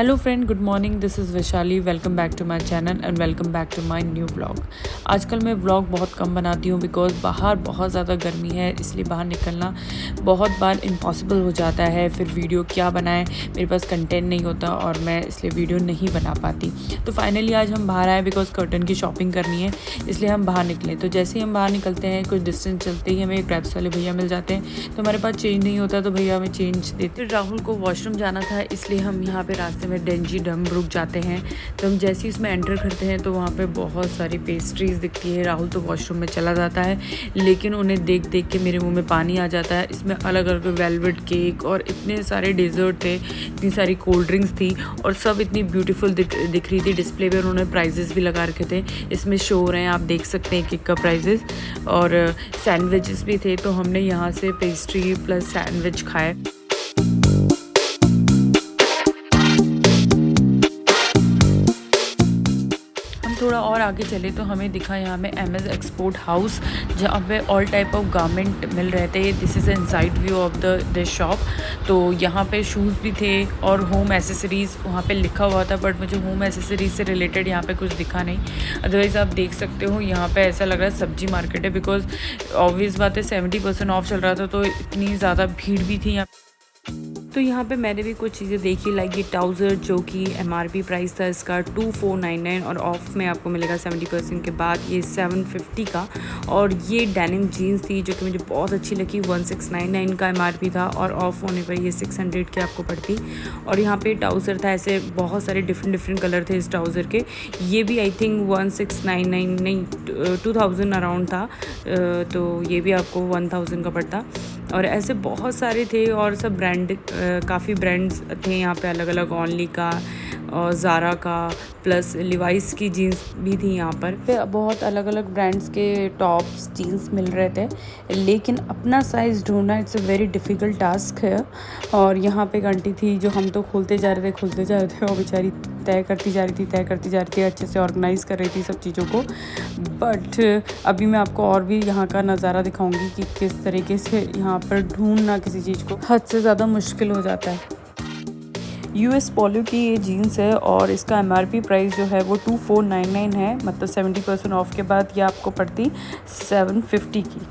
Hello friend, good morning. This is Vaishali. Welcome back to my channel and welcome back to my new blog. आजकल मैं blog बहुत कम बनाती हूँ because बाहर बहुत ज़्यादा गर्मी है, इसलिए बाहर निकलना बहुत बार इम्पॉसिबल हो जाता है। फिर वीडियो क्या बनाएं, मेरे पास कंटेंट नहीं होता और मैं इसलिए वीडियो नहीं बना पाती। तो फाइनली आज हम बाहर आए बिकॉज़ कर्टन की शॉपिंग करनी है, इसलिए हम बाहर निकले। तो जैसे ही हम बाहर निकलते हैं, कुछ डिस्टेंस चलते ही हमें क्रैप्स वाले भैया मिल जाते हैं। तो हमारे पास चेंज नहीं होता तो भैया हमें चेंज देते। राहुल को वॉशरूम जाना था, इसलिए हम यहाँ पे रास्ते में डेंजी डम रुक जाते हैं। तो हम जैसे ही इसमें एंटर करते हैं तो वहाँ पे बहुत सारी पेस्ट्रीज़ दिखती है। राहुल तो वॉशरूम में चला जाता है, लेकिन उन्हें देख देख के मेरे मुंह में पानी आ जाता है। इसमें अलग अलग वेलवेट केक और इतने सारे डेजर्ट थे, इतनी सारी कोल्ड ड्रिंक्स थी और सब इतनी ब्यूटीफुल दिख रही थी। डिस्प्ले पे उन्होंने प्राइजेस भी लगा रखे थे, इसमें शो हो रहे हैं, आप देख सकते हैं केक का प्राइजेस। और सैंडविचेस भी थे, तो हमने यहाँ से पेस्ट्री प्लस सैंडविच खाए। थोड़ा और आगे चले तो हमें दिखा यहाँ में एमएस एक्सपोर्ट हाउस, जहाँ पे ऑल टाइप ऑफ गारमेंट मिल रहे थे। This is inside view of this shop. तो यहाँ पे शूज़ भी थे और होम एसेसरीज़ वहाँ पे लिखा हुआ था, बट मुझे होम एसेसरीज़ से रिलेटेड यहाँ पे कुछ दिखा नहीं। अदरवाइज़ आप देख सकते हो यहाँ पे ऐसा लग रहा है सब्जी मार्केट है, बिकॉज ऑब्वियस बात है 70% ऑफ चल रहा था, तो इतनी ज़्यादा भीड़ भी थी यहाँ। तो यहाँ पे मैंने भी कुछ चीज़ें देखी, लाइक ये ट्राउज़र जो कि MRP प्राइस था इसका 2499 और ऑफ में आपको मिलेगा 70% के बाद ये 750 का। और ये डेनिम जीन्स थी जो कि मुझे बहुत अच्छी लगी, 1699 का MRP था और ऑफ होने पर ये 600 के आपको पड़ती। और यहाँ पे ट्राउज़र था, ऐसे बहुत सारे डिफरेंट कलर थे इस ट्राउज़र के। ये भी आई थिंक 1699 नहीं 2000 अराउंड था, तो ये भी आपको 1000 का पड़ता। और ऐसे बहुत सारे थे और सब ब्रांड, काफ़ी ब्रांड्स थे यहाँ पे, अलग अलग ओनली का और ज़ारा का प्लस लिवाइस की जीन्स भी थी यहाँ पर। बहुत अलग अलग ब्रांड्स के टॉप्स जीन्स मिल रहे थे, लेकिन अपना साइज़ ढूंढना it's a very difficult task है। और यहाँ पे एक आंटी थी जो हम तो खोलते जा रहे थे और बेचारी तय करती जा रही थी, अच्छे से ऑर्गेनाइज़ कर रही थी सब चीज़ों को। बट अभी मैं आपको और भी यहाँ का नज़ारा दिखाऊंगी कि किस तरीके से यहाँ पर ढूंढना किसी चीज़ को हद से ज़्यादा मुश्किल हो जाता है। US पोलो की ये जीन्स है और इसका MRP प्राइस जो है वो 2499 है, मतलब 70% ऑफ के बाद ये आपको पड़ती 750 की।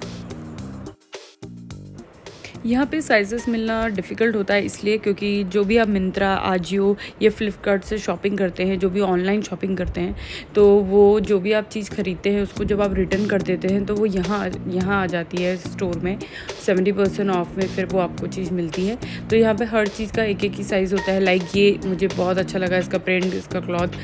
यहाँ पे साइज़ेस मिलना डिफ़िकल्ट होता है इसलिए क्योंकि जो भी आप मिंत्रा, आजियो या फ्लिपकार्ट से शॉपिंग करते हैं, जो भी ऑनलाइन शॉपिंग करते हैं, तो वो जो भी आप चीज़ ख़रीदते हैं उसको जब आप रिटर्न कर देते हैं तो वो यहाँ आ जाती है स्टोर में 70% ऑफ में, फिर वो आपको चीज़ मिलती है। तो यहाँ पे हर चीज़ का एक ही साइज़ होता है। लाइक ये मुझे बहुत अच्छा लगा, इसका प्रिंट, इसका क्लॉथ,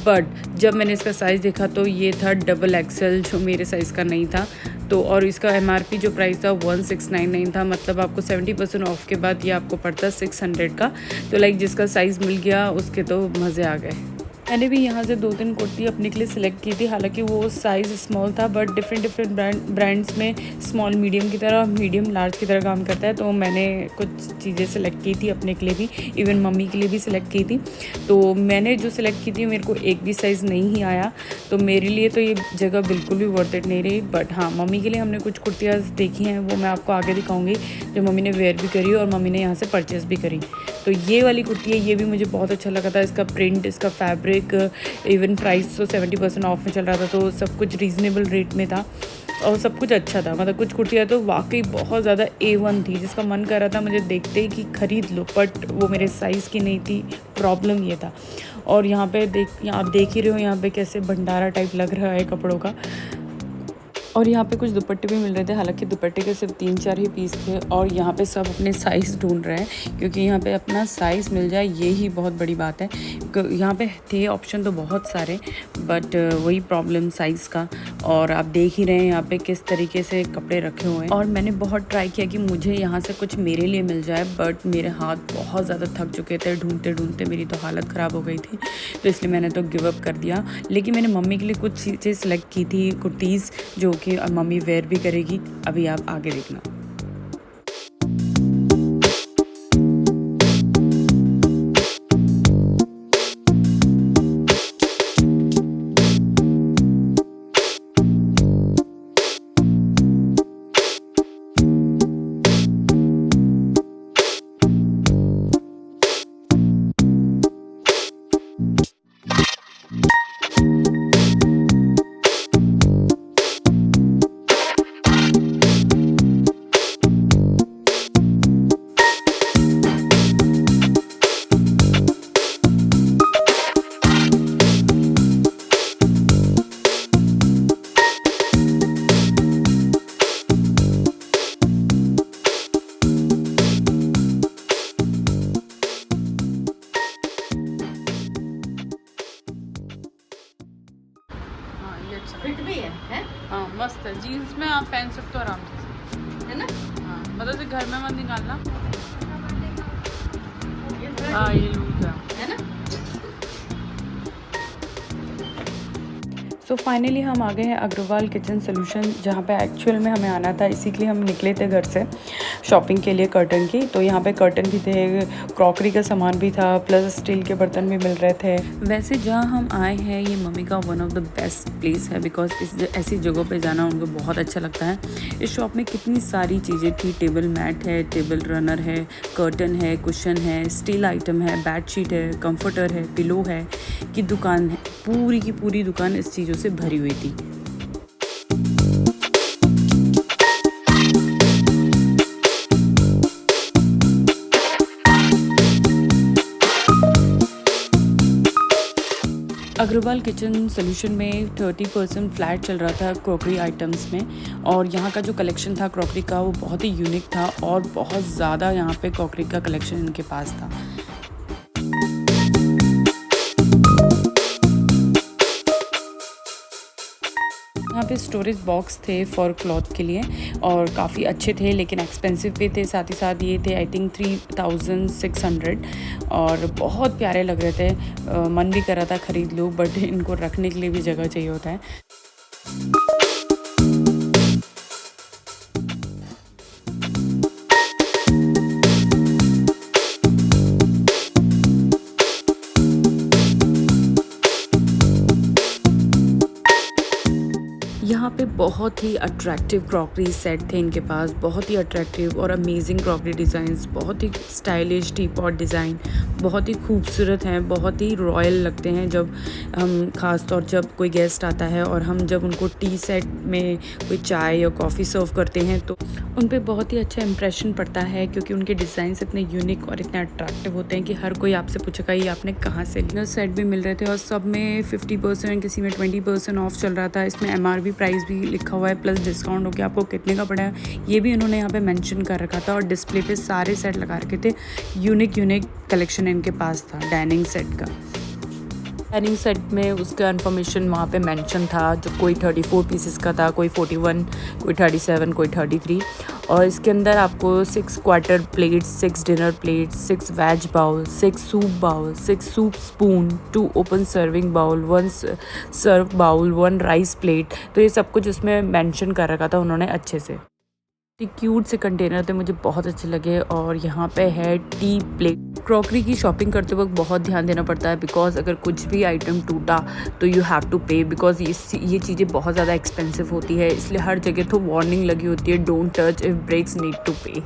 बट जब मैंने इसका साइज़ देखा तो ये था XXL, जो मेरे साइज़ का नहीं था। तो और इसका MRP जो प्राइस था 1699 था, मतलब आपको 70% ऑफ के बाद ये आपको पड़ता 600 का। तो लाइक जिसका साइज़ मिल गया उसके तो मज़े आ गए। मैंने भी यहाँ से 2-3 कुर्ती अपने के लिए सिलेक्ट की थी, हालांकि वो साइज़ स्मॉल था, बट डिफरेंट ब्रांड्स में स्मॉल मीडियम की तरह, मीडियम लार्ज की तरह काम करता है। तो मैंने कुछ चीज़ें सिलेक्ट की थी अपने के लिए भी, इवन मम्मी के लिए भी सिलेक्ट की थी। तो मैंने जो सिलेक्ट की थी मेरे को एक भी साइज़ नहीं ही आया, तो मेरे लिए तो ये जगह बिल्कुल भी वर्थ इट नहीं रही। बट हाँ, मम्मी के लिए हमने कुछ कुर्तियाँ देखी हैं, वो मैं आपको आगे दिखाऊँगी, जो मम्मी ने वेयर भी करी और मम्मी ने यहाँ से परचेज़ भी करी। तो ये वाली कुर्ती है, ये भी मुझे बहुत अच्छा लगा था, इसका प्रिंट, इसका फैब्रिक, इवन प्राइस तो 70% ऑफ में चल रहा था, तो सब कुछ रीज़नेबल रेट में था और सब कुछ अच्छा था। मतलब कुछ कुर्तियाँ तो वाकई बहुत ज़्यादा A1 थी, जिसका मन कर रहा था मुझे देखते ही कि ख़रीद लो, बट वो मेरे साइज़ की नहीं थी। प्रॉब्लम ये था। और यहाँ पे आप देख ही रहे हो यहाँ पे कैसे भंडारा टाइप लग रहा है कपड़ों का। और यहाँ पे कुछ दुपट्टे भी मिल रहे थे, हालांकि दुपट्टे के सिर्फ 3-4 ही पीस थे। और यहाँ पे सब अपने साइज़ ढूंढ रहे हैं, क्योंकि यहाँ पे अपना साइज़ मिल जाए ये ही बहुत बड़ी बात है। यहाँ पे थे ऑप्शन तो बहुत सारे, बट वही प्रॉब्लम साइज़ का। और आप देख ही रहे हैं यहाँ पे किस तरीके से कपड़े रखे हुए हैं। और मैंने बहुत ट्राई किया कि मुझे यहाँ से कुछ मेरे लिए मिल जाए, बट मेरे हाथ बहुत ज़्यादा थक चुके थे, ढूंढते मेरी तो हालत ख़राब हो गई थी, तो इसलिए मैंने तो गिव अप कर दिया। लेकिन मैंने मम्मी के लिए कुछ चीज़ें सेलेक्ट की थी, कुर्तीज़, जो कि मम्मी वेयर भी करेगी। अभी आप आगे देखना। फिट भी है हाँ मस्त है, जीन्स में आप पहन सकते हो आराम से, है ना? हाँ मतलब से घर में मत निकालना। ये थोड़ा हाँ ये लूज है ना? सो फाइनली हम आ गए हैं अग्रवाल किचन सोल्यूशन, जहाँ पे एक्चुअल में हमें आना था, इसी के लिए हम निकले थे घर से शॉपिंग के लिए कर्टन की। तो यहाँ पे कर्टन भी थे, क्रॉकरी का सामान भी था, प्लस स्टील के बर्तन भी मिल रहे थे। वैसे जहाँ हम आए हैं ये मम्मी का one of the best place है, बिकॉज इस ऐसी जगहों पे जाना उनको बहुत अच्छा लगता है। इस शॉप में कितनी सारी चीज़ें थी, टेबल मैट है, टेबल रनर है, कर्टन है, कुशन है, स्टील आइटम है, बेड शीट है, कम्फर्टर है, पिलो है, की दुकान है। पूरी की पूरी दुकान इस चीज़ों से भरी हुई थी। अग्रवाल किचन सोल्यूशन में 30% फ्लैट चल रहा था क्रॉकरी आइटम्स में, और यहाँ का जो कलेक्शन था क्रॉकरी का वो बहुत ही यूनिक था, और बहुत ज़्यादा यहाँ पे क्रॉकरी का कलेक्शन इनके पास था। यहाँ पे स्टोरेज बॉक्स थे फॉर क्लॉथ के लिए, और काफ़ी अच्छे थे लेकिन एक्सपेंसिव भी थे। साथ ही साथ ये थे आई थिंक 3600, और बहुत प्यारे लग रहे थे। मन भी कर रहा था ख़रीद लूँ, बट इनको रखने के लिए भी जगह चाहिए होता है। यहाँ पे बहुत ही अट्रैक्टिव क्रॉकरी सेट थे इनके पास, बहुत ही अट्रैक्टिव और अमेजिंग क्रॉकरी डिज़ाइंस, बहुत ही स्टाइलिश टी पॉट डिज़ाइन, बहुत ही खूबसूरत हैं, बहुत ही रॉयल लगते हैं। जब हम ख़ास तौर जब कोई गेस्ट आता है और हम जब उनको टी सेट में कोई चाय या कॉफ़ी सर्व करते हैं तो उन पे बहुत ही अच्छा इंप्रेशन पड़ता है, क्योंकि उनके डिज़ाइंस इतने यूनिक और इतने अट्रैक्टिव होते हैं कि हर कोई आपसे पूछेगा ये आपने कहाँ से लिया। सेट भी मिल रहे थे और सब में 50%, किसी में 20% ऑफ चल रहा था। इसमें MRP प्राइस भी लिखा हुआ है, प्लस डिस्काउंट हो गया आपको कितने का पड़ा है ये भी उन्होंने यहाँ पे मेंशन कर रखा था। और डिस्प्ले पे सारे सेट लगा रखे थे, यूनिक कलेक्शन इनके पास था डाइनिंग सेट का। डाइनिंग सेट में उसका इन्फॉर्मेशन वहाँ पे मेंशन था, जो कोई 34 पीसेस का था, कोई 41, कोई 37, कोई 33। और इसके अंदर आपको 6 quarter plates, 6 dinner plates, 6 veg bowl, 6 soup bowl, 6 soup spoon, 2 open serving bowl, 1 serve bowl, 1 rice plate, तो ये सब कुछ उसमें मेंशन कर रखा था उन्होंने अच्छे से। क्यूट से कंटेनर थे, मुझे बहुत अच्छे लगे। और यहाँ पे है टी प्लेट। क्रॉकरी की शॉपिंग करते वक्त बहुत ध्यान देना पड़ता है, बिकॉज अगर कुछ भी आइटम टूटा तो यू हैव टू पे, बिकॉज ये चीज़ें बहुत ज़्यादा एक्सपेंसिव होती है, इसलिए हर जगह तो वार्निंग लगी होती है, don't touch if breaks, need to पे।